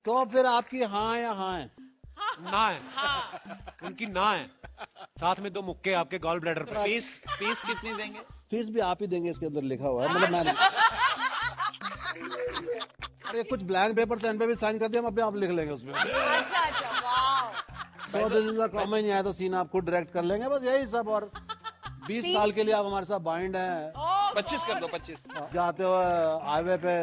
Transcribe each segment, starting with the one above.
तो फिर आपकी हाँ या हाँ है? ना है। उनकी ना है। साथ में 2 मुक्के आपके गॉल ब्लैडर पे। फीस कितनी देंगे? फीस भी आप ही देंगे, इसके अंदर लिखा हुआ है, मतलब मैंने अरे कुछ ब्लैंक पेपर पेन पे भी साइन कर दिया, हम अपने आप लिख लेंगे उसमें। अच्छा अच्छा, वाह। So this is a common, नहीं आया तो सीन आप खुद डायरेक्ट कर लेंगे, बस यही सब। और 20 साल के लिए आप हमारे साथ बाइंड हैं। 25 कर दो, 25। जाते हुए हाईवे पे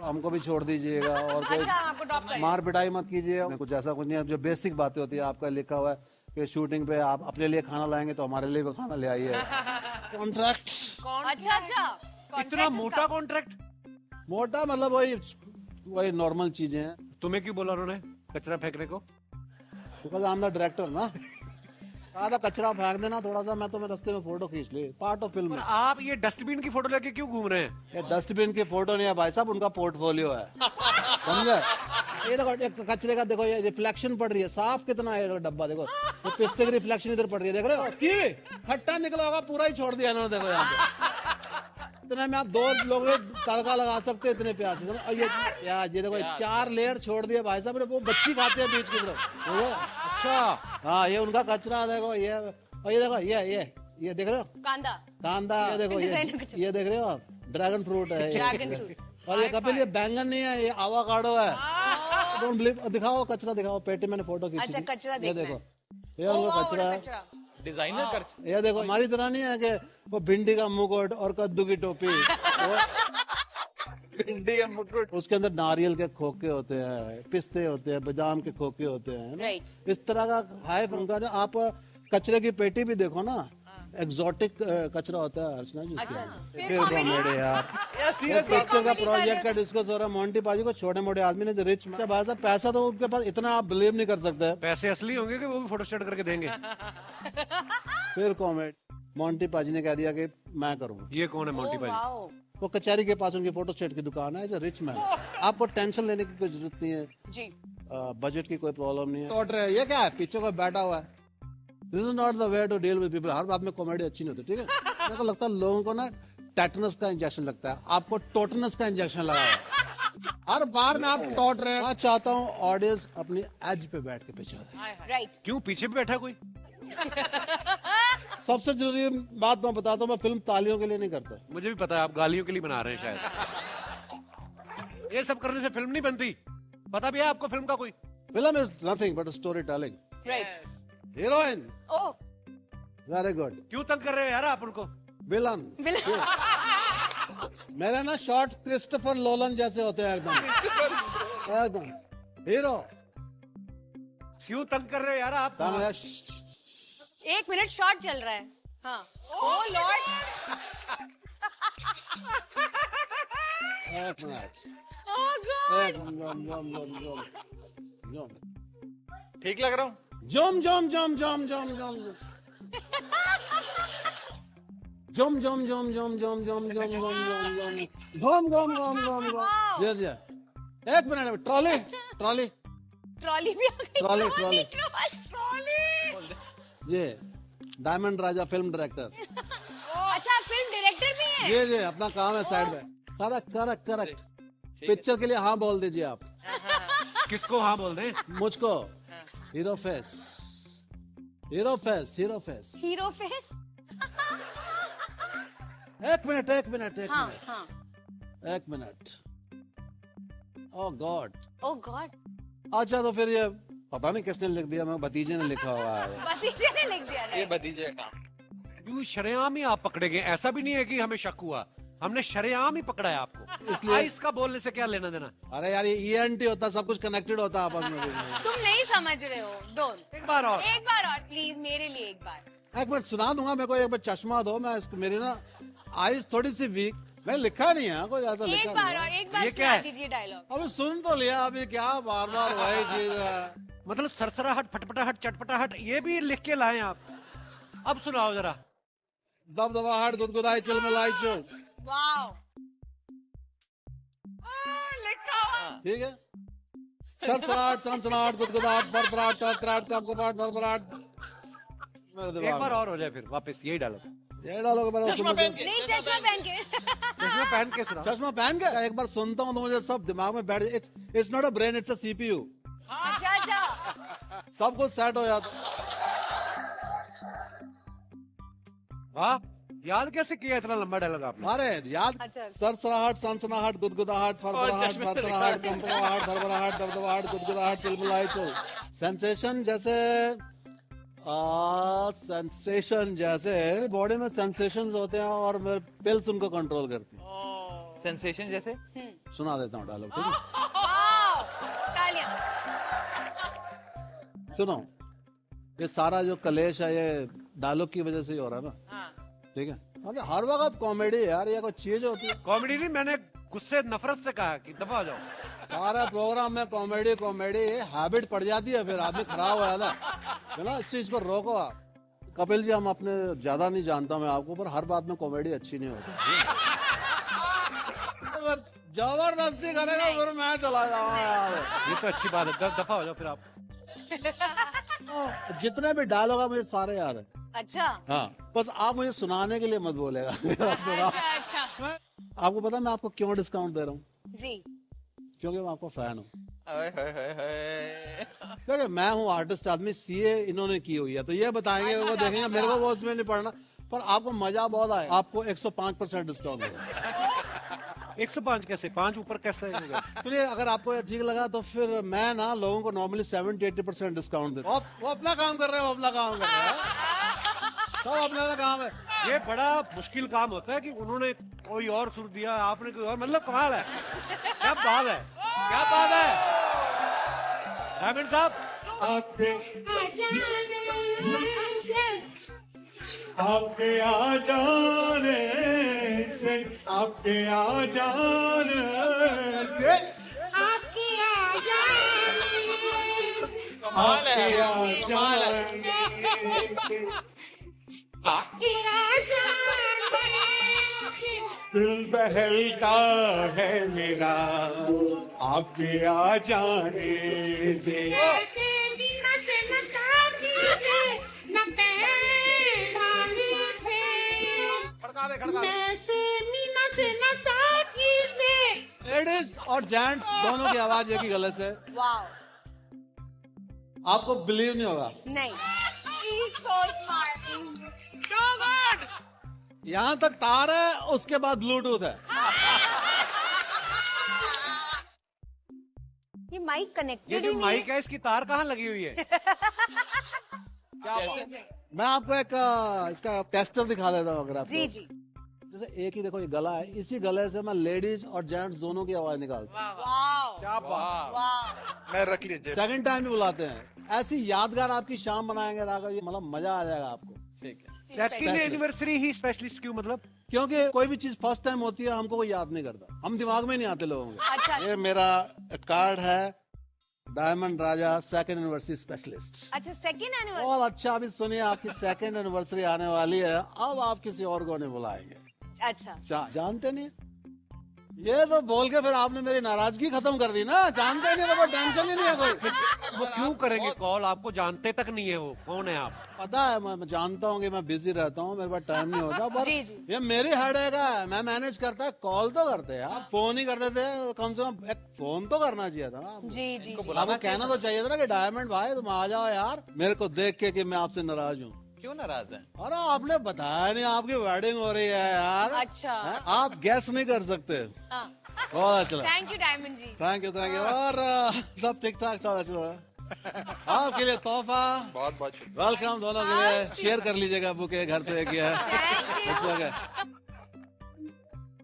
हमको भी छोड़ दीजिएगा, और कोई अच्छा, आपको ड्रॉप कर मार पिटाई मत कीजिएगा। कुछ ऐसा कुछ नहीं है, जो बेसिक बातें होती है आपका लिखा हुआ है कि शूटिंग पे आप अपने लिए खाना लाएंगे तो हमारे लिए भी खाना ले आइए। कॉन्ट्रैक्ट। अच्छा अच्छा, इतना मोटा कॉन्ट्रैक्ट? मोटा मतलब वही नॉर्मल चीजें हैं। तुम्हें क्यों बोला उन्होंने कचरा फेंकने को? Because I am the director ना। कहा था कचरा फेंक देना थोड़ा सा, मैं तो मैं रास्ते में फोटो खींच ली, पार्ट ऑफ फिल्म। आप ये डस्टबिन की फोटो लेके क्यों घूम रहे हैं? ये डस्टबिन की फोटो नहीं है भाई साहब, उनका पोर्टफोलियो है, समझे? ये देखो, ये कचरे का देखो, ये रिफ्लेक्शन पड़ रही है, साफ कितना है डब्बा, देखो ये पिस्ते की रिफ्लेक्शन इधर पड़ रही है, देख रहे हो? कीवी खट्टा निकला होगा, पूरा ही छोड़ दिया इन्होंने, देखो यहाँ पे। इतने में आप 2 लोग तड़का लगा सकते हैं इतने प्याज से। और ये देखो 4 लेयर छोड़ दिए भाई साहब, वो बच्ची खाते हैं बीच की तरफ। अच्छा, हाँ, ये उनका कचरा देखो, ये और ये देखो, ये देख रहे हो कांदा। कांदा, ये देखो, ये देख रहे हो आप, ड्रैगन फ्रूट है ये। Dragon fruit. और ये कपिल, ये बैंगन नहीं है, ये आवाकाडो है। डोंट बिलीव, दिखाओ कचरा, दिखाओ पेटी, मैंने फोटो खींची अच्छा, थी। कचरा ये देखना देखो, है। ये उनका कचरा है। डिजाइनर कर। ये देखो, हमारी तरह नहीं है कि वो भिंडी का मुकुट और कद्दू की टोपी। भिंडी का मुकुट। उसके अंदर नारियल के खोखे होते हैं, पिस्ते होते हैं, बादाम के खोखे होते हैं ना? Right. इस तरह का हाई फंका। आप कचरे की पेटी भी देखो ना, एग्जॉटिक कचरा होता है अर्चना जी। अच्छा, फिर कॉमेडी यार, सीरियस पिक्चर का प्रोजेक्ट का डिस्कस हो रहा है। मोंटी पाजी को छोटे मोटे आदमी ने, जो रिच भाई साहब, पैसा तो उनके पास इतना आप बिलीव नहीं कर सकते। पैसे असली होंगे कि वो भी फोटो स्टेट करके देंगे? फिर कॉमेडी, मोंटी पाजी ने कह दिया कि मैं करूंगा। ये कौन है मोंटी भाई? वाओ। वो कचहरी के पास उनकी फोटो स्टेट की दुकान है, एज ए रिच मैन। आपको टेंशन लेने की कोई जरूरत नहीं है, जी। बजट की कोई प्रॉब्लम नहीं है। टोट रहे हैं, ये क्या है, पीछे कोई बैठा हुआ है। This is not the way to deal with people. हर बात में कॉमेडी अच्छी नहीं होती, ठीक है? मेरे को लगता है लोगों को ना टेटनस का इंजेक्शन लगता है, आपको टोटनस का इंजेक्शन लगा है। हर बार में आप टोट रहे हैं। मैं चाहता हूँ ऑडियंस अपनी एज पे बैठ के पीछे रहे। राइट। क्यों पीछे भी बैठा कोई? सबसे जरूरी बात मैं बताता हूँ, मैं फिल्म तालियों के लिए नहीं करता। मुझे भी पता है आप गालियों के लिए बना रहे हैं शायद। ये सब करने से फिल्म नहीं बनती, पता भी है आपको फिल्म का कोई? Film is nothing but story telling. Right. Heroine oh, very good. क्यों तंग कर रहे हो यार आप उनको? विलन मेरे ना शॉर्ट क्रिस्टोफर लोलन जैसे होते हैं एकदम एकदम हीरो। क्यों तंग कर रहे हो यार आप? 1 मिनट शॉर्ट चल रहा है। हाँ। Oh lord. एक मिनट, ओह गॉड। एक मिनट। ठीक लग रहा हूँ? जम जम जम जम जम जम जम जम जम जम जम जम जम जम जम गम गम गम गम। जी जी, एक मिनट। ट्रॉली ट्रॉली ट्रॉली भी आ गई। Trolley trolley trolley. ये डायमंड राजा फिल्म डायरेक्टर। अच्छा, फिल्म डायरेक्टर भी है। ये अपना काम है साइड में। Correct correct correct. पिक्चर के लिए हाँ बोल दीजिए आप। किसको हाँ बोल दें? मुझको। Hero face, hero face, hero face. Hero face. एक मिनट एक मिनट एक हाँ मिनट हाँ। एक मिनट। ओह गॉड। ओह गॉड। अच्छा, तो फिर ये पता नहीं किसने लिख दिया, मैं भतीजे ने लिखा हुआ है। भतीजे ने लिख दिया। ये भतीजे का काम। क्यों शरेआम ही आप पकड़े गए? ऐसा भी नहीं है कि हमें शक हुआ, हमने शरेआम ही पकड़ा है आपको। इसलिए इसका बोलने से क्या लेना देना? अरे यार, ये ENT होता, सब कुछ कनेक्टेड होता आपस में भी। तुम नहीं समझ रहे हो। डोंट। एक बार और। एक बार और प्लीज, मेरे लिए एक बार। एक मिनट सुना दूंगा, मेरे को एक बार चश्मा दो। मैं मेरी ना आईज थोड़ी सी वीक, मैं लिखा नहीं है कोई ऐसा एक लिखा बार नहीं और है। एक बार ये क्या सुना है? दीजिए डायलॉग। अभी सुन तो लिया, अभी क्या बार बार वही चीज है। मतलब सरसराहट, फटफटाहट, चटपटाहट, ये भी लिख के लाए आप? अब सुनाओ जरा। दबदबाहट, गुदगुदाई, चिलमिलाई, चुल। वाओ। ठीक है। सरसराहट, सनसनाहट, गुदगुदाहट, फरफराहट, तरतराहट, चमकमाहट, भरभराहट। मेरे एक दिमाग बार में। और हो जाए फिर वापस यही डालो। ये डालोगे मेरा चश्मा पहन के नहीं चश्मा पहन के चश्मा पहन के सुना। चश्मा पहन के एक बार सुनता हूँ तो मुझे सब दिमाग में बैठ, it's not a brain, it's a CPU. अच्छा अच्छा सब कुछ सेट हो जाता। वाह, याद कैसे किया इतना लंबा डायलॉग आपने? अरे याद, अच्छा। सरसराहट, सनसनाहट, गुदगुदाहट, फरफराहट, चश्मे में फरफराहट, कंपनाहट, भरभराहट, दबदबाहट, गुदगुदाहट, चिलमिलाहट, चल। सेंसेशन जैसे सेंसेशन जैसे बॉडी में सेंसेशंस होते हैं और मेरे पिल्स उनको कंट्रोल करती हैं। सेंसेशन जैसे सुना देता हूँ डायलॉग, ठीक है? वाओ तालियां सुनो, ये सारा जो कलेश है ये डायलॉग की वजह से ही हो रहा है ना, ठीक है? अबे हर वक्त कॉमेडी है यार, ये कोई चीज होती है? कॉमेडी नहीं, मैंने गुस्से नफरत से कहा कि दफा हो जाओ। सारा प्रोग्राम में कॉमेडी कॉमेडी हैबिट पड़ जाती है, फिर आदमी खराब हो जाता है ना। इस चीज पर रोको आप। कपिल जी, हम अपने ज्यादा नहीं जानता मैं आपको, पर हर बात में कॉमेडी अच्छी नहीं होती। अगर जबरदस्ती करेगा फिर मैं चला जाऊंगा यार। ये तो अच्छी बात है, दफा हो जाओ फिर आप। जितने भी डायलॉग है मुझे सारे याद है। अच्छा हाँ, बस आप मुझे सुनाने के लिए मत बोलेगा। सुना। अच्छा अच्छा आपको पता है मैं आपको क्यों डिस्काउंट दे रहा हूँ? जी क्योंकि मैं आपका फैन हूँ। हाय हाय हाय हाय। देखिए, मैं हूँ आर्टिस्ट आदमी, सीए इन्होंने की हुई है, तो ये बताएंगे, वो देखेंगे, मेरे को वो उसमें नहीं पढ़ना, पर आपको मजा बहुत आए। आपको 105% डिस्काउंट होगा। 105 कैसे, 5 ऊपर कैसे होगा? सुनिए, अगर आपको ये ठीक लगा तो फिर मैं ना लोगों को नॉर्मली 70-80% डिस्काउंट देता हूँ। वो अपना काम कर रहे हैं, वो अपना काम कर रहे हैं, सब अपना काम है। ये बड़ा मुश्किल काम होता है कि उन्होंने कोई और सुर दिया, आपने कोई और, मतलब कमाल है। क्या बात है, क्या बात है डायमंड साहब। आपके आ जाने से, आपके आ जाने से, आपके आ कमाल है, कमाल है। दिल बहलता है मेरा आपके आ जाने से। लेडीज और जेंट्स दोनों की आवाज एक ही गले से, वाओ आपको बिलीव नहीं होगा। नहीं so smart so good यहाँ तक तार है, उसके बाद ब्लूटूथ है। ये माइक ये कनेक्टेड जो ही नहीं माइक है, इसकी तार कहाँ लगी हुई है? मैं आपको एक इसका टेस्टर दिखा देता हूँ अगर आप। जी जी जैसे एक ही देखो ये गला है, इसी गले से मैं लेडीज और जेंट्स दोनों की आवाज निकालता हूँ। वाओ क्या बात। वाओ मैं रख लीजिए। सेकंड टाइम भी बुलाते हैं। ऐसी यादगार आपकी शाम बनाएंगे राघव, ये मतलब मजा आ जाएगा आपको। ठीक है। सेकंड एनिवर्सरी ही स्पेशलिस्ट क्यों, मतलब? क्योंकि कोई भी चीज फर्स्ट टाइम होती है हमको कोई याद नहीं करता, हम दिमाग में नहीं आते लोगों के। अच्छा ये मेरा कार्ड है, डायमंड राजा सेकंड एनिवर्सरी स्पेशलिस्ट। अच्छा सेकंड एनिवर्सरी और अच्छा, अभी सुनिए, आपकी सेकंड एनिवर्सरी आने वाली है, अब आप किसी और को नहीं बुलाएंगे। अच्छा जानते नहीं? ये तो बोल के फिर आपने मेरी नाराजगी खत्म कर दी ना। जानते नहीं तो वो टेंशन ही नहीं है कोई। वो क्यों करेंगे कॉल? आपको जानते तक नहीं है वो कौन है आप? पता है, मैं जानता हूँ कि मैं बिजी रहता हूँ, मेरे पास टाइम नहीं होता, पर जी, जी। ये मेरी हेडेक है, मैं मैनेज करता है। कॉल तो करते हैं आप, फोन ही करते थे, कम से कम एक फोन तो करना चाहिए था ना। जी जी जी आपको कहना तो चाहिए था ना कि डायमंड भाई तुम आ जाओ यार, मेरे को देख के कि मैं आपसे नाराज हूँ। क्यों नाराज है? अरे आपने बताया नहीं, आपकी वेडिंग हो रही है यार। अच्छा। हैं? आप गैस नहीं कर सकते। हाँ बहुत अच्छा लगा। Thank you Diamond ji thank you. और सब ठीक ठाक चल रहा है। आपके लिए तोहफा, बहुत बहुत शुक्रिया। वेलकम दोनों के लिए। शेयर कर लीजिएगा, बुके घर पे एक ही है।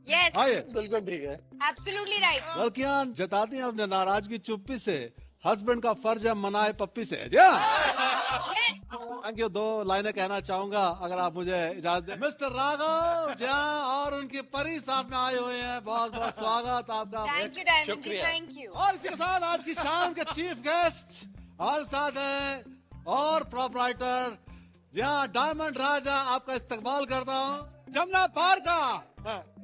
यस आइए। बिल्कुल ठीक है। एब्सोल्युटली राइट लड़कियां जताती हैं अपने नाराजगी चुप्पी से, हस्बैंड का फर्ज है मनाए पप्पी से। जी थैंक यू। 2 लाइनें कहना चाहूंगा अगर आप मुझे इजाजत दें। मिस्टर राघव जी और उनकी परी साथ में आए हुए हैं, बहुत बहुत स्वागत आपका। थैंक यू डायमंड जी शुक्रिया। थैंक यू और इसी के साथ आज की शाम के चीफ गेस्ट और साथ हैं और प्रोपराइटर, जहाँ डायमंड राजा आपका इस्तकबाल करता हूँ, जमुना पार का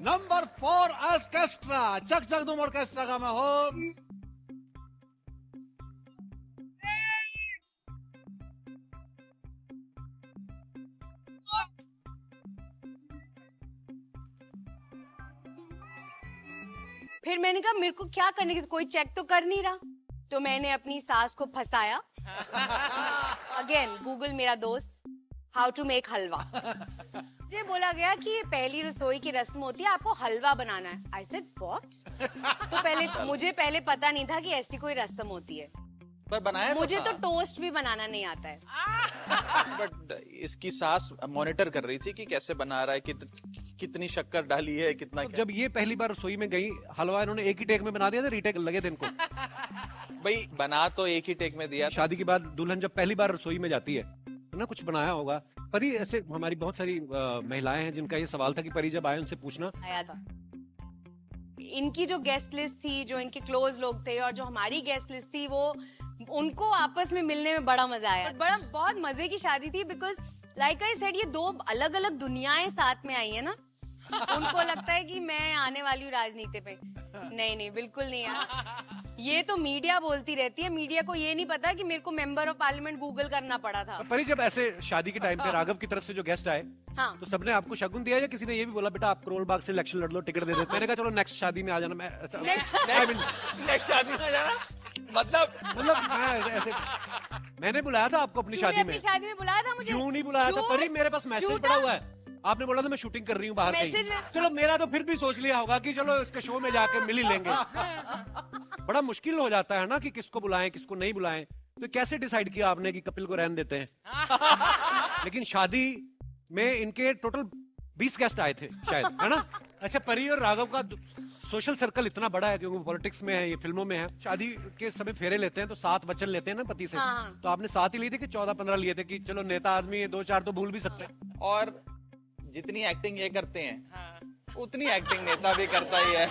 नंबर 4 ऑर्केस्ट्रा, चक चक दुम ऑर्केस्ट्रा का मैं हूँ। फिर मैंने कहा मेरे को क्या करने की, कोई चेक तो कर नहीं रहा, तो मैंने अपनी सास को फंसाया। अगेन गूगल मेरा दोस्त, हाउ टू मेक हलवा। मुझे बोला गया कि ये पहली रसोई की रस्म होती है, आपको हलवा बनाना है। I said what? तो मुझे पहले पता नहीं था कि ऐसी कोई रस्म होती है। पर बनाया मुझे तो टोस्ट भी बनाना नहीं आता है। बट इसकी सास मॉनिटर कर रही थी कि कैसे बना रहा है, कितनी शक्कर डाली है, कितना क्या। जब ये पहली बार रसोई में गई, हलवा इन्होंने एक ही टेक में बना दिया था, रीटेक लगे थे इनको। भाई बना तो एक ही टेक में दिया था। शादी के बाद दुल्हन जब पहली बार रसोई में जाती है तो ना कुछ बनाया होगा। परी, ऐसे हमारी बहुत सारी महिलाएं हैं जिनका ये सवाल था कि परी जब आए उनसे पूछना। आया था। इनकी जो गेस्ट लिस्ट थी, जो इनके क्लोज लोग थे और जो हमारी गेस्ट लिस्ट थी, वो उनको आपस में मिलने में बड़ा मजा आया। बड़ा बहुत मजे की शादी थी, बिकॉज लाइक आई सेड, ये दो अलग अलग दुनियाएं साथ में आई है ना। उनको लगता है कि मैं आने वाली हूँ राजनीति पे। नहीं नहीं, बिल्कुल नहीं है। ये तो मीडिया बोलती रहती है, मीडिया को ये नहीं पता कि मेरे को मेंबर ऑफ पार्लियामेंट गूगल करना पड़ा था। परी, जब ऐसे शादी के टाइम पे राघव की तरफ से जो गेस्ट आए, हाँ। तो सबने आपको शगुन दिया या किसी ने ये भी बोला बेटा आप करोल बाग से इलेक्शन लड़ लो, टिकट दे देते? मैंने कहा चलो नेक्स्ट शादी में आ जाना। मैं नेक्स्ट शादी में जाना मतलब मैं ऐसे मैंने बुलाया था आपको अपनी शादी में। अपनी शादी में बुलाया था मुझे? क्यों नहीं बुलाया था परी? मेरे पास मैसेज पड़ा हुआ है, आपने बोला था मैं शूटिंग कर रही हूँ बाहर कहीं। चलो मेरा तो फिर भी सोच लिया होगा कि चलो इसके शो में जाके मिल ही लेंगे। बड़ा मुश्किल हो जाता है ना कि किसको बुलाएं किसको नहीं बुलाएं। तो कैसे डिसाइड किया आपने कि कपिल को रहने देते हैं? लेकिन शादी में इनके टोटल 20 गेस्ट आए थे शायद, है ना? अच्छा, परी और राघव का सोशल सर्कल इतना बड़ा है क्योंकि पॉलिटिक्स में है, ये फिल्मों में है। शादी के समय फेरे लेते हैं तो 7 वचन लेते हैं ना पति से। हाँ। तो आपने 7 ही लिए थे कि 14-15 लिए थे कि चलो नेता आदमी है, 2-4 तो भूल भी सकते हैं? और जितनी एक्टिंग ये करते हैं उतनी एक्टिंग नेता भी करता ही है।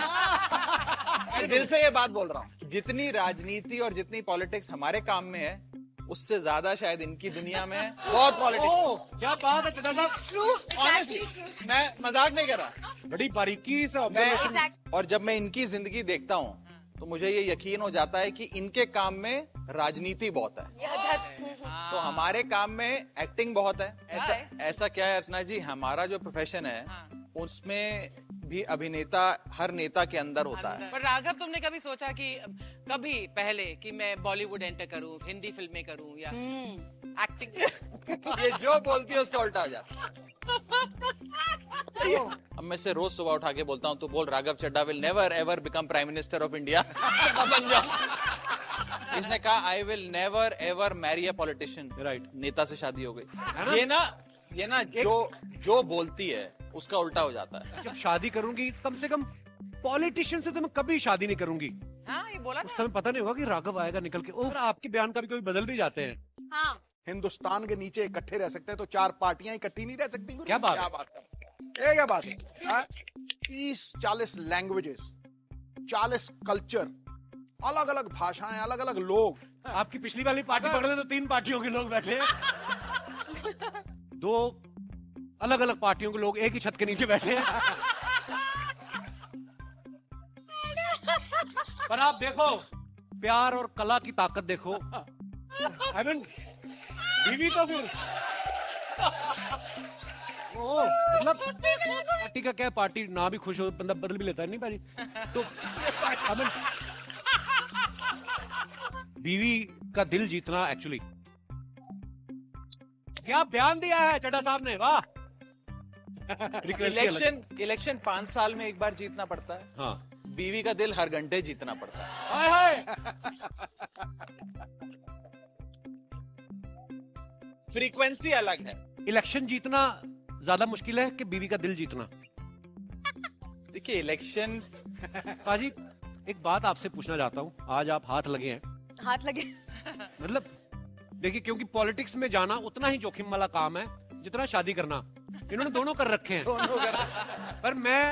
मैं दिल से ये बात बोल रहा हूँ, जितनी राजनीति और जितनी पॉलिटिक्स हमारे काम में है, उससे ज्यादा शायद इनकी दुनिया में है। बहुत पॉलिटिक्स। क्या बात है चड्ढा साहब, ऑनेस्टली मैं मजाक नहीं कर रहा। बड़ी बारीकी से ऑब्जर्वेशन। और जब मैं इनकी जिंदगी देखता हूँ तो मुझे ये यकीन हो जाता है कि इनके काम में राजनीति बहुत है, तो हमारे काम में एक्टिंग बहुत है। ऐसा क्या है अर्चना जी, हमारा जो प्रोफेशन है उसमें भी अभिनेता हर नेता के अंदर होता है। पर राघव, तुमने कभी सोचा कि कभी पहले कि मैं बॉलीवुड एंटर करूं, हिंदी फिल्में करूं या एक्टिंग? ये जो बोलती है उसका उल्टा हो जाता है। अब मैं से रोज सुबह उठा के बोलता हूँ, तू बोल Raghav Chadha will never ever become prime minister of India. बन जाओ। इसने कहा I will never ever marry a politician. Right. नेता से शादी हो गई। ये ना जो बोलती है उसका उल्टा हो जाता है। जब शादी करूंगी कम से कम पॉलिटिशियन से तो मैं कभी शादी नहीं करूंगी। हाँ, ये बोला उस समय पता नहीं होगा कि राघव आएगा निकल के। और आपके बयान कभी कभी बदल भी जाते हैं। हाँ। हिंदुस्तान के नीचे इकट्ठे रह सकते हैं तो 4 पार्टियां इकट्ठी नहीं रह सकती। क्या बात है? ये क्या बात है? 30-40 लैंग्वेजेस, 40 कल्चर, अलग अलग भाषाएं, अलग अलग लोग। आपकी पिछली वाली पार्टी पकड़े तो 3 पार्टियों के लोग बैठे हैं। 2 अलग अलग पार्टियों के लोग एक ही छत के नीचे बैठे हैं। पर आप देखो, प्यार और कला की ताकत देखो। आई मीन, बीवी तो फिर मतलब पार्टी का क्या, पार्टी ना भी खुश हो बंदा बदल भी लेता है, नहीं भाई? तो आई मीन, बीवी का दिल जीतना एक्चुअली। क्या बयान दिया है चड्ढा साहब ने, वाह। इलेक्शन 5 साल में एक बार जीतना पड़ता है। हाँ। बीवी का दिल हर घंटे जीतना पड़ता है। हाय हाय। फ्रीक्वेंसी अलग है। इलेक्शन जीतना ज्यादा मुश्किल है कि बीवी का दिल जीतना? देखिए इलेक्शन, पाजी एक बात आपसे पूछना चाहता हूँ, आज आप हाथ लगे हैं। हाथ लगे मतलब देखिए, क्योंकि पॉलिटिक्स में जाना उतना ही जोखिम वाला काम है जितना शादी करना। इन्होंने दोनों कर रखे हैं। पर मैं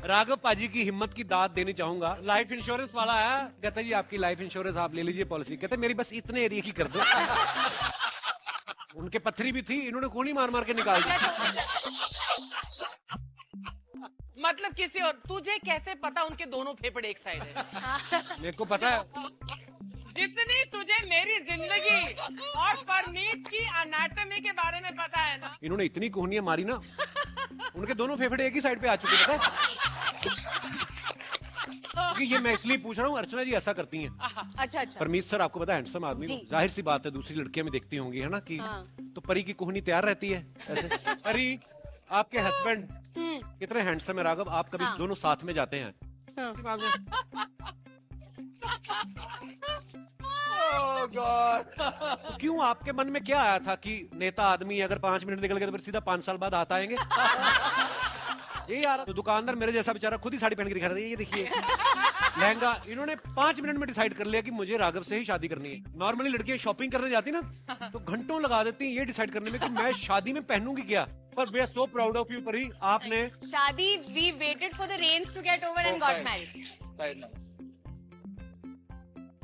राघव पाजी की हिम्मत की दाद देनी चाहूंगा। लाइफ इंश्योरेंस वाला है, कहता जी आपकी लाइफ इंश्योरेंस आप ले लीजिए पॉलिसी। कहते मेरी बस इतने एरिया की कर दो। उनके पत्थरी भी थी, इन्होंने गोली मार मार के निकाल दी। मतलब किसी और, तुझे कैसे पता उनके दोनों फेफड़े एक साइड है? मेरे को पता है। जितनी तुझे मेरी जिंदगी और परनीत की एनाटॉमी के बारे में पता है ना, इन्होंने इतनी कोहनियां मारी ना, उनके दोनों फेफड़े एक ही साइड पे आ चुके, पता है? क्योंकि ये मैं इसलिए पूछ रहा हूँ, अर्चना जी ऐसा करती हैं। अच्छा अच्छा। परमीत सर आपको पता है हैंडसम आदमी, जी। जाहिर सी बात है दूसरी लड़कियां में देखती होंगी है ना कि तो परी की कोहनी तैयार रहती है ऐसे। परी, आपके हस्बैंड कितने हैंडसम है राघव, आप कभी दोनों साथ में जाते हैं? Oh God. तो क्यों, आपके मन में क्या आया था कि नेता आदमी अगर 5 मिनट निकल गए तो फिर सीधा 5 साल बाद हाथ आएंगे? ये यार, तो दुकानदार मेरे जैसा बेचारा खुद ही साड़ी पहन के दिखा रहा है, ये देखिए लहंगा। इन्होंने 5 मिनट में डिसाइड कर लिया कि मुझे राघव से ही शादी करनी है। नॉर्मली लड़कियां शॉपिंग करने जाती ना तो घंटों लगा देती हैं ये डिसाइड करने में कि मैं शादी में पहनूंगी क्या। पर we are so proud of you Pari, आपने शादी, we waited for the rains to get over and got married.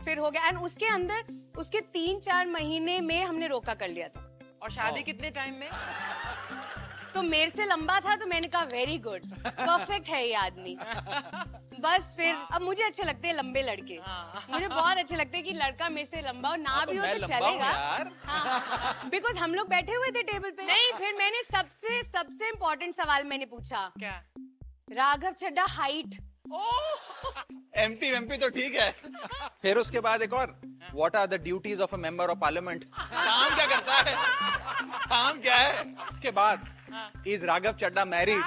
फिर हो गया, एंड उसके अंदर उसके 3-4 महीने में हमने रोका कर लिया था। और शादी कितने टाइम में? तो मेरे से लंबा था तो मैंने कहा वेरी गुड, परफेक्ट है ये आदमी। बस फिर अब मुझे अच्छे लगते हैं लंबे लड़के, मुझे बहुत अच्छे लगते हैं कि लड़का मेरे से लंबा हो, ना भी हो तो चलेगा। हाँ, बिकॉज हम लोग बैठे हुए थे टेबल पे। नहीं, फिर मैंने सबसे इम्पोर्टेंट सवाल मैंने पूछा, क्या? राघव चड्ढा हाइट। एमपी तो ठीक है। फिर उसके बाद एक और, what are the duties of a member of parliament, काम क्या करता है, काम क्या है। उसके बाद इज राघव चड्ढा मैरिड,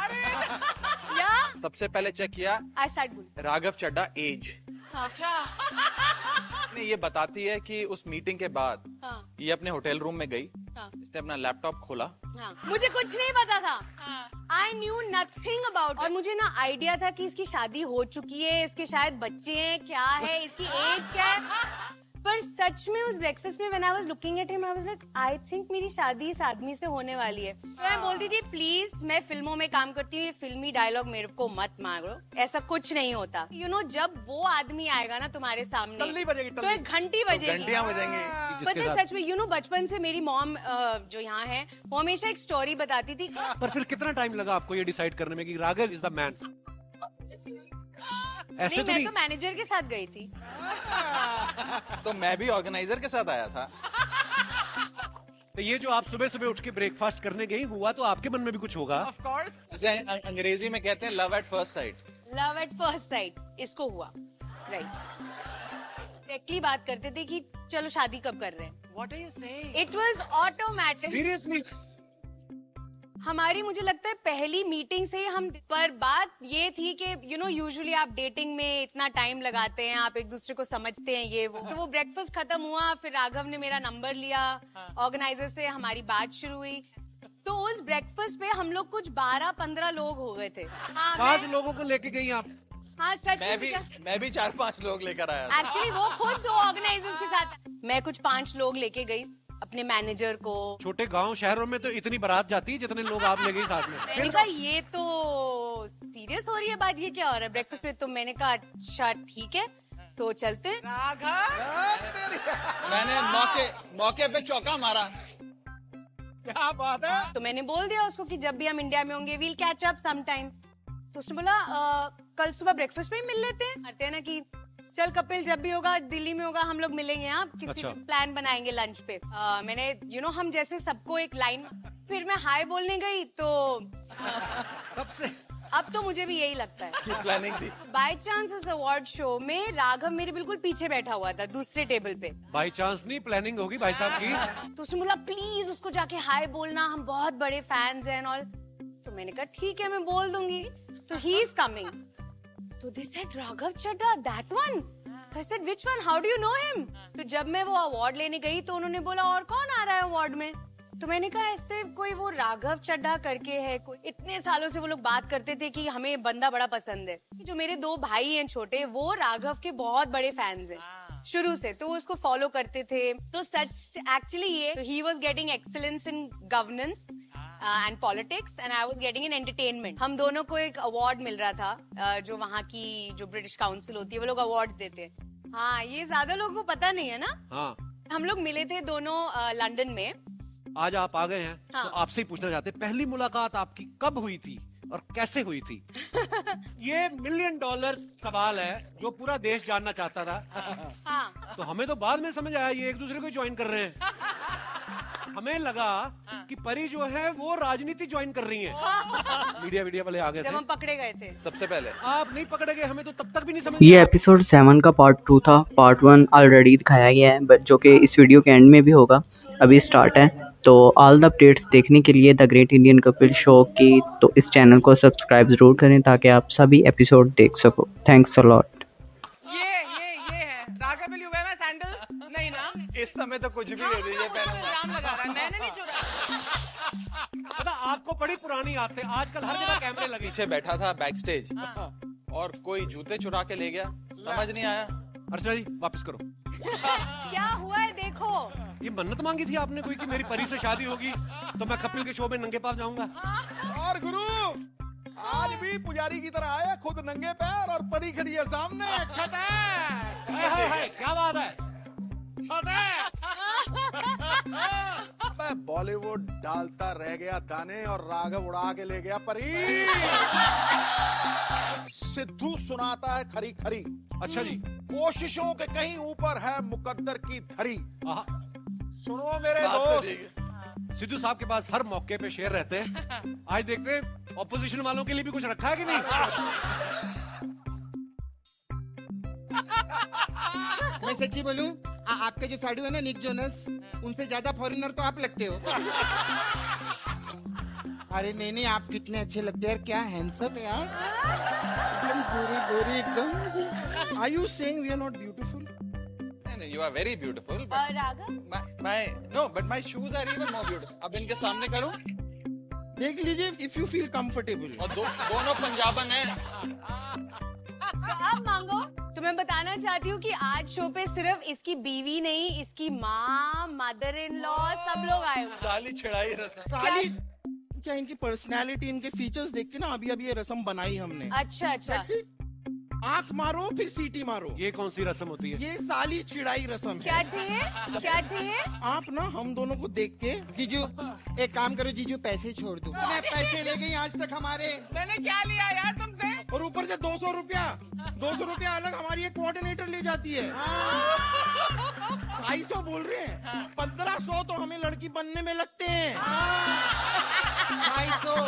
या सबसे पहले चेक किया आई स्टार्ट बोल राघव चड्ढा एज। ये बताती है कि उस मीटिंग के बाद ये अपने होटल रूम में गई, इसने अपना लैपटॉप खोला। मुझे कुछ नहीं पता था, आई न्यू नथिंग अबाउट, और मुझे ना आइडिया था कि इसकी शादी हो चुकी है, इसके शायद बच्चे हैं, क्या है इसकी एज क्या है। पर सच में उस ब्रेकफास्ट में when I was looking at him I was like I think मेरी शादी इस आदमी से होने वाली है। तो मैं बोलती थी प्लीज, मैं फिल्मों में काम करती हूँ, ये फिल्मी डायलॉग मेरे को मत मारो, ऐसा कुछ नहीं होता। यू नो, जब वो आदमी आएगा ना तुम्हारे सामने टल्ली बजेगी, तो एक घंटी बजेगी, घंटियां बजेंगी। पता है सच में, यू नो, बचपन से मेरी मॉम जो यहाँ है वो हमेशा एक स्टोरी बताती थी। पर फिर कितना टाइम लगा आपको ये डिसाइड करने में कि राघव इज द मैन? ऐसे नहीं, मैं तो मैनेजर के साथ गई थी। तो मैं भी ऑर्गेनाइजर के साथ आया था। तो ये जो आप सुबह सुबह उठ के ब्रेकफास्ट करने गई, हुआ तो आपके मन में भी कुछ होगा। Of course. जैसे अंग्रेजी में कहते हैं love at first sight. Love at first sight इसको हुआ, राइट। एक्चुअली बात करते थे कि चलो शादी कब कर रहे हैं। What are you saying? It was automatic. Seriously? हमारी मुझे लगता है पहली मीटिंग से ही हम, पर बात ये थी कि यू नो यूजुअली आप डेटिंग में इतना टाइम लगाते हैं, आप एक दूसरे को समझते हैं, ये वो। तो वो ब्रेकफास्ट खत्म हुआ, फिर राघव ने मेरा नंबर लिया, ऑर्गेनाइजर से हमारी बात शुरू हुई। तो उस ब्रेकफास्ट पे हम लोग कुछ 12-15 लोग हो गए थे। हाँ, 5 लोगों को लेके गई आप? हाँ सच मैं भी 4-5 लोग लेकर आया था। एक्चुअली वो खुद 2 ऑर्गेनाइजर्स के साथ, मैं कुछ 5 लोग लेके गई, अपने मैनेजर को। छोटे गांव शहरों में तो इतनी बारात जाती है जितने लोग आप ले गई साथ में। मैंने कहा ये तो सीरियस हो रही है बात, ये क्या हो रहा है ब्रेकफास्ट पे। तो मैंने कहा अच्छा ठीक है, तो चलते हैं। राघव, मैंने मौके पे चौका मारा। क्या बात है। तो मैंने बोल दिया उसको कि जब भी हम इंडिया में होंगे we'll catch up some time. तो उसने बोला कल सुबह ब्रेकफास्ट में ही मिल लेते हैं। करते हैं ना कि चल कपिल, जब भी होगा दिल्ली में होगा हम लोग मिलेंगे, आप किसी अच्छा। प्लान बनाएंगे लंच पे। मैंने यू नो हम जैसे सबको एक लाइन, फिर मैं हाय बोलने गई तो तब से अब तो मुझे भी यही लगता है। प्लानिंग थी। बाय चांस उस अवार्ड शो में राघव मेरे बिल्कुल पीछे बैठा हुआ था दूसरे टेबल पे। बाई चांस नहीं, प्लानिंग होगी भाई साहब की। तो उसने बोला प्लीज उसको जाके हाय बोलना, हम बहुत बड़े फैंस हैं और। तो मैंने कहा ठीक है मैं बोल दूंगी। तो ही इज कमिंग। तो they said Raghav Chadha, that one. I said which one? How do you know him? तो जब मैं वो अवार्ड लेने गई तो उन्होंने बोला और कौन आ रहा है अवार्ड में। तो मैंने कहा ऐसे कोई वो राघव चड्ढा करके है कोई। इतने सालों से वो लोग बात करते थे कि हमें बंदा बड़ा पसंद है। जो मेरे 2 भाई हैं छोटे, वो राघव के बहुत बड़े फैंस हैं शुरू से, तो उसको फॉलो करते थे। तो सच एक्चुअली ये, तो he was getting excellence in governance and politics and I was getting in entertainment. हम दोनों को एक अवार्ड मिल रहा था, जो वहाँ की जो ब्रिटिश काउंसिल होती है वो लोग अवार्ड्स देते हैं। हाँ, ये ज्यादा लोगों को पता नहीं है ना। हाँ, हम लोग मिले थे दोनों लंदन में। आज आप आ गए हैं हाँ। तो आपसे ही पूछना चाहते हैं, पहली मुलाकात आपकी कब हुई थी और कैसे हुई थी? ये $1 मिलियन सवाल है जो पूरा देश जानना चाहता था। हाँ, तो हमें तो बाद में समझ आया ये एक दूसरे को ज्वाइन कर रहे हैं। हमें लगा कि परी जो है वो राजनीति ज्वाइन कर रही है। मीडिया वाले आ गए जब थे। हम पकड़े गए थे सबसे पहले आप नहीं पकड़े गए, हमें तो तब तक भी नहीं समझ ये में आया। एपिसोड 7 का पार्ट 2 था। पार्ट 1 ऑलरेडी दिखाया गया है, बट जो कि इस वीडियो के एंड में भी होगा, अभी स्टार्ट है। तो ऑल द अपडेट्स देखने के लिए the great Indian Kapil show की तो इस चैनल को सब्सक्राइब जरूर करें ताकि आप सभी एपिसोड देख सको। Thanks a lot. ये है Raghav, will you wear my sandals? नहीं ना, इस समय तो कुछ भी दे दीजिए पहनूंगा। राम लगा रहा है, मैंने नहीं चुराया। पता आपको बड़ी पुरानी आदत है, आजकल हर जगह कैमरे लगे। पीछे बैठा था बैक स्टेज और कोई जूते चुरा के ले गया, समझ नहीं आया। अर्चना जी वापस करो। क्या हुआ है देखो। ये मन्नत मांगी थी आपने कोई कि मेरी परी से शादी होगी तो मैं कपिल के शो में नंगे पाँव जाऊंगा। और गुरु आज भी पुजारी की तरह आया, खुद नंगे पैर और परी खड़ी है सामने। हाय, क्या बात है। मैं बॉलीवुड डालता रह गया दाने और राघव उड़ा के ले गया परी। सिद्धू सुनाता है खरी खरी, अच्छा जी। कोशिशों के कहीं ऊपर है मुकद्दर की धरी। आहा, सुनो मेरे बात तो दोस्त, ठीक है। सिद्धू साहब के पास हर मौके पे शेर रहते हैं। आज देखते हैं ऑपोजिशन वालों के लिए भी कुछ रखा है कि नहीं। मैं सच्ची बोलूं, आपके जो साडू है ना निक जोनस, उनसे ज्यादा फॉरेनर तो आप लगते हो। अरे नहीं, आप कितने अच्छे लगते हैं यार, क्या हैंडसम है यार, एकदम गोरे एकदम। Are you saying we are not beautiful? नहीं, you are very beautiful. Raghav No, but my shoes are even more beautiful. अब इनके सामने करूं? देख लीजिए, if you feel comfortable। और दोनों पंजाबन हैं। तो आप मांगो। तो मैं बताना चाहती हूँ कि आज शो पे सिर्फ इसकी बीवी नहीं, इसकी माँ, मदर इन लॉ, सब लोग आए हुए हैं। साली छिड़ाई रसम। साली क्या इनकी पर्सनालिटी, इनके फीचर्स देख के ना अभी ये रस्म बनाई हमने। अच्छा That's it। आंख मारो फिर सीटी मारो, ये कौन सी रस्म होती है? ये साली चिड़ाई रस्म है। क्या चाहिए? आप ना हम दोनों को देख के, जीजू एक काम करो, जीजू पैसे छोड़ दो। मैं पैसे ले गई आज तक हमारे, मैंने क्या लिया यार तुमसे? और ऊपर से 200 रुपया अलग हमारी एक कोऑर्डिनेटर ले जाती है। 250 बोल रहे हैं, 1500 तो हमें लड़की बनने में लगते हैं। 250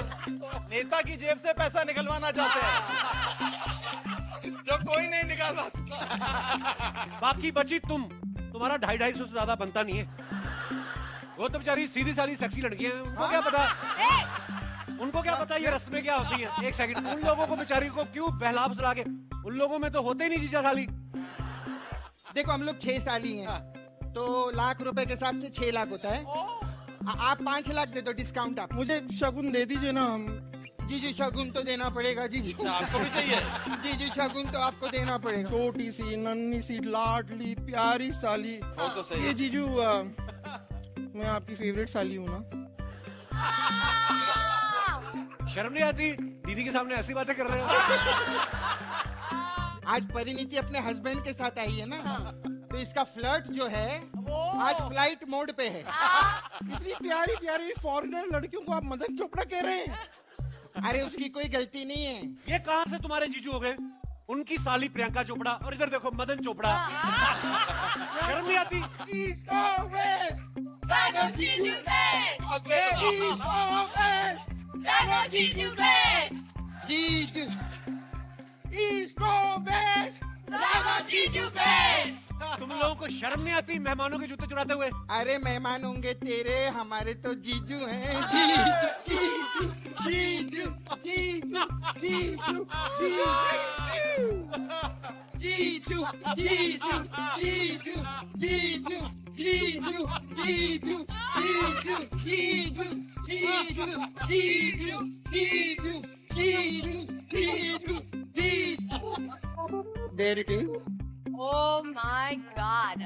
नेता की जेब से पैसा निकलवाना चाहते हैं जो कोई नहीं निकाल सकता। बाकी बची तुम्हारा 250-250 से ज्यादा बनता नहीं है। वो तो बेचारी सीधी सादी सेक्सी लड़कियां हैं, उनको क्या पता, उनको क्या पता ये रस्में क्या होती हैं। एक सेकंड, उन लोगों को बेचारी को क्यों बहला फुसला के, उन लोगों में तो होते ही नहीं जीजा साली। देखो हम लोग 6 साली हैं, तो लाख रुपए के हिसाब से 6 लाख होता है। आप 5 लाख दे दो डिस्काउंट। आप मुझे शगुन दे दीजिए ना। जीजू शगुन तो देना पड़ेगा जीजू। आपको भी चाहिए? जीजू शगुन तो आपको देना पड़ेगा। छोटी सी नन्ही सी लाडली प्यारी साली। वो तो सही ये है। जीजू मैं आपकी फेवरेट साली हूँ ना। शर्म नहीं आती दीदी के सामने ऐसी बातें कर रहे हो? आज परिणीति अपने हस्बैंड के साथ आई है ना, तो इसका फ्लर्ट जो है आज फ्लाइट मोड पे है। इतनी प्यारी प्यारी फॉरेनर लड़कियों को आप मदन चोपड़ा कह रहे हैं? अरे उसकी कोई गलती नहीं है। ये कहां से तुम्हारे जीजू हो गए? उनकी साली प्रियंका चोपड़ा और इधर देखो मदन चोपड़ा। शर्म नहीं आती? तुम लोगों को शर्म नहीं आती मेहमानों के जूते चुराते हुए? अरे मेहमान होंगे तेरे, हमारे तो जीजू हैं। जीजू जीजू जीजू जीजू जीजू जीजू जीजू जीजू जीजू जीजू जीजू जीजू जीजू जीजू जीजू जीजू जीजू जीजू। There it is. Oh my God.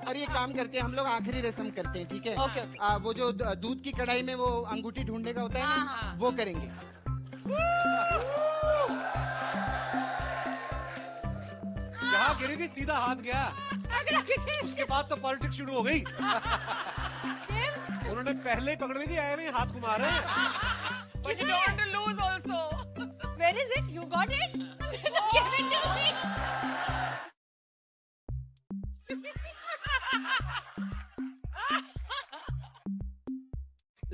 और ये काम करते हैं हम लोग, आखिरी रस्म करते हैं, ठीक है? Okay, okay. वो जो दूध की कढ़ाई में वो अंगूठी ढूंढने का होता है ना, हाँ। वो करेंगे। जहाँ गिरी थी सीधा हाथ गया, उसके बाद तो पॉलिटिक्स शुरू हो गई। उन्होंने पहले ही पकड़ ली थी, आए में हाथ घुमा रहे हैं। But you don't want to lose also. Where is it? You got it? Give it to me.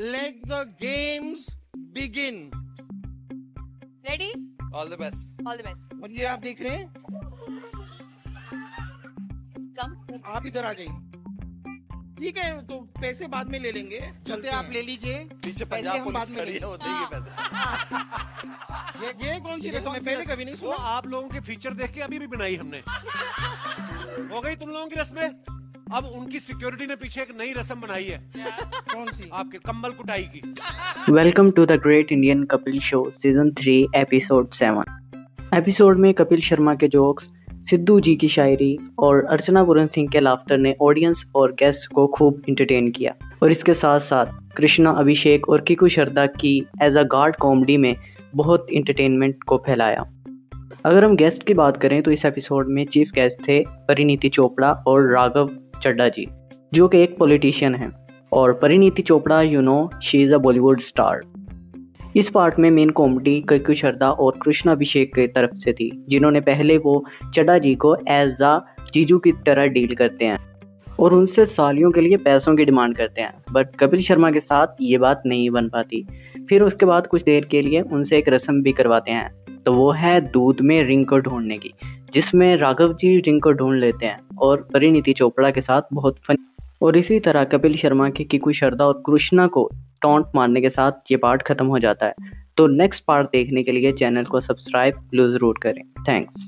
Let the games begin. Ready? All the best. All the best. और ये आप देख रहे हैं, कम। आप इधर आ जाइए। ठीक है, तो पैसे बाद में ले लेंगे। चलते आप ले लीजिए। पीछे पैसे पंजाब हम पुलिस बाद में खड़ी है, लेंगे। वो देगी पैसे। ये कौन सी रस्म है? पहले कभी नहीं वो सुना। आप लोगों के फीचर देख के अभी भी बनाई हमने। हो गई तुम लोगों की रस्में। अब उनकी सिक्योरिटी ने पीछे एक नई रस्म बनाई है। कौन सी? आपके कम्बल कुटाई की। Welcome to the great Indian Kapil show season 3 episode 7। Episode में कपिल शर्मा के जोक्स, सिद्धू जी की शायरी और अर्चना पूरन सिंह के लाफ्टर ने ऑडियंस और गेस्ट को खूब इंटरटेन किया। और इसके साथ साथ कृष्णा, अभिषेक और किकू शर्दा की एज अ गार्ड कॉमेडी में बहुत इंटरटेनमेंट को फैलाया। अगर हम गेस्ट की बात करें तो इस एपिसोड में चीफ गेस्ट थे परिणीति चोपड़ा और राघव चड्ढा जी, जो कि एक पॉलिटिशियन है। और Parineeti Chopra she is a Bollywood star. इस पार्ट में मेन कॉमेडी किकू शर्दा और कृष्णा अभिषेक की तरफ से थी, जिन्होंने पहले वो चड्ढा जी को एज अ जीजू की तरह डील करते हैं और उनसे सालियों के लिए पैसों की डिमांड करते हैं। बट कपिल शर्मा के साथ ये बात नहीं बन पाती। फिर उसके बाद कुछ देर के लिए उनसे एक रस्म भी करवाते हैं, तो वो है दूध में रिंग को ढूंढने की, जिसमें राघव जी रिंग को ढूंढ लेते हैं और परिणीति चोपड़ा के साथ बहुत फन। और इसी तरह कपिल शर्मा के किकू शर्दा और कृष्णा को टॉन्ट मारने के साथ ये पार्ट खत्म हो जाता है। तो नेक्स्ट पार्ट देखने के लिए चैनल को सब्सक्राइब जरूर करें। थैंक्स।